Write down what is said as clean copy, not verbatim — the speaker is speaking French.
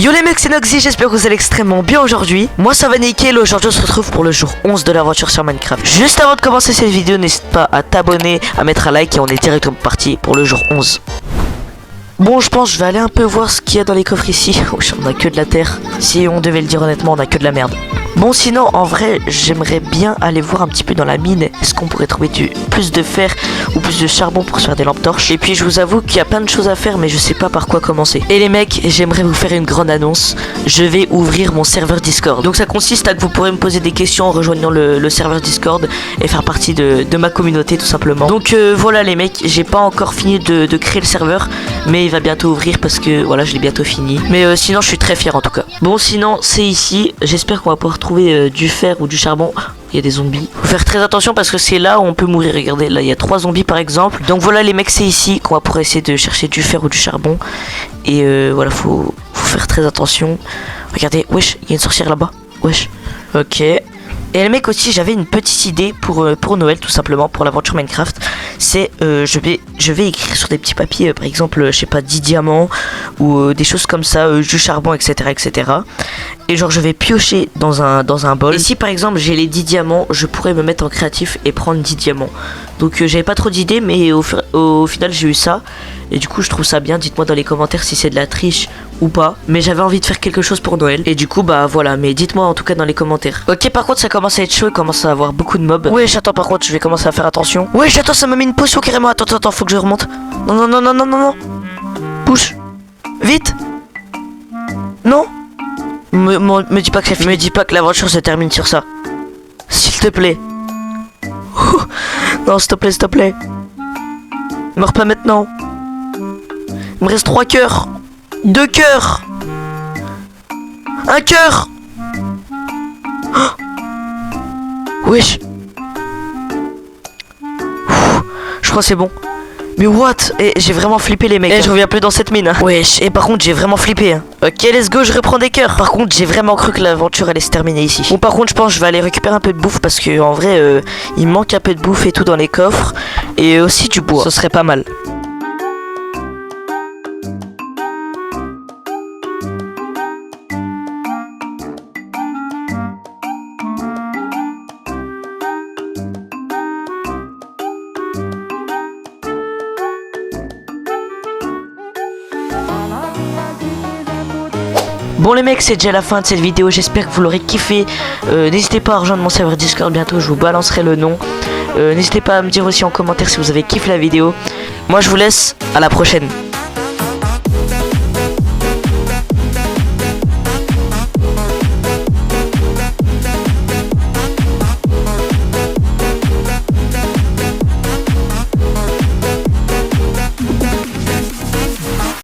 Yo les mecs, c'est Noxy, j'espère que vous allez extrêmement bien aujourd'hui. Moi ça va nickel, aujourd'hui on se retrouve pour le jour 11 de l'aventure sur Minecraft. Juste avant de commencer cette vidéo, n'hésite pas à t'abonner, à mettre un like et on est directement parti pour le jour 11. Bon, je pense que je vais aller un peu voir ce qu'il y a dans les coffres ici. Oh, on a que de la terre. Si on devait le dire honnêtement, on a que de la merde. Bon, sinon, en vrai, j'aimerais bien aller voir un petit peu dans la mine. Est-ce qu'on pourrait trouver plus de fer ou plus de charbon pour se faire des lampes torches? Et puis, je vous avoue qu'il y a plein de choses à faire, mais je sais pas par quoi commencer. Et les mecs, j'aimerais vous faire une grande annonce. Je vais ouvrir mon serveur Discord. Donc, ça consiste à que vous pourrez me poser des questions en rejoignant le serveur Discord et faire partie de ma communauté, tout simplement. Donc, voilà, les mecs, j'ai pas encore fini de créer le serveur, mais il va bientôt ouvrir parce que, voilà, je l'ai bientôt fini. Mais sinon, je suis très fier en tout cas. Bon, sinon, c'est ici. J'espère qu'on va pouvoir trouver du fer ou du charbon. Il y a des zombies. Faut faire très attention parce que c'est là où on peut mourir. Regardez, là il y a 3 zombies par exemple. Donc voilà les mecs, c'est ici qu'on va pouvoir essayer de chercher du fer ou du charbon. Et voilà, faut faire très attention. Regardez, wesh, il y a une sorcière là-bas. Wesh. Ok. Et les mecs aussi, j'avais une petite idée pour Noël tout simplement, pour l'aventure Minecraft. C'est je vais écrire sur des petits papiers, par exemple, je sais pas, 10 diamants ou des choses comme ça, du charbon, etc., etc. Et genre je vais piocher dans un bol. Et si par exemple j'ai les 10 diamants, je pourrais me mettre en créatif et prendre 10 diamants. Donc j'avais pas trop d'idées, mais au final j'ai eu ça. Et du coup je trouve ça bien. Dites-moi dans les commentaires si c'est de la triche ou pas. Mais j'avais envie de faire quelque chose pour Noël. Et du coup bah voilà, mais dites-moi en tout cas dans les commentaires. Ok, par contre ça commence à être chaud, il commence à avoir beaucoup de mobs. Ouais, j'attends, par contre je vais commencer à faire attention. Ouais, j'attends, ça m'a mis une potion carrément. Attends, faut que je remonte. Non. Bouge. Vite. Non. Me dis pas que ça finit. Me dis pas que l'aventure se termine sur ça. S'il te plaît. Non, s'il te plaît. Meurs pas maintenant. Il me reste 3 cœurs. 2 cœurs. 1 cœur. Wesh. Je crois que c'est bon. Mais what? Et j'ai vraiment flippé les mecs. Et je reviens plus dans cette mine. Wesh. Et par contre j'ai vraiment flippé. Ok, let's go, je reprends des cœurs. Par contre j'ai vraiment cru que l'aventure allait se terminer ici. Bon, par contre je pense que je vais aller récupérer un peu de bouffe parce que en vrai il manque un peu de bouffe et tout dans les coffres. Et aussi du bois. Ce serait pas mal. Bon les mecs, c'est déjà la fin de cette vidéo, j'espère que vous l'aurez kiffé. N'hésitez pas à rejoindre mon serveur Discord bientôt, je vous balancerai le nom. N'hésitez pas à me dire aussi en commentaire si vous avez kiffé la vidéo. Moi je vous laisse, à la prochaine.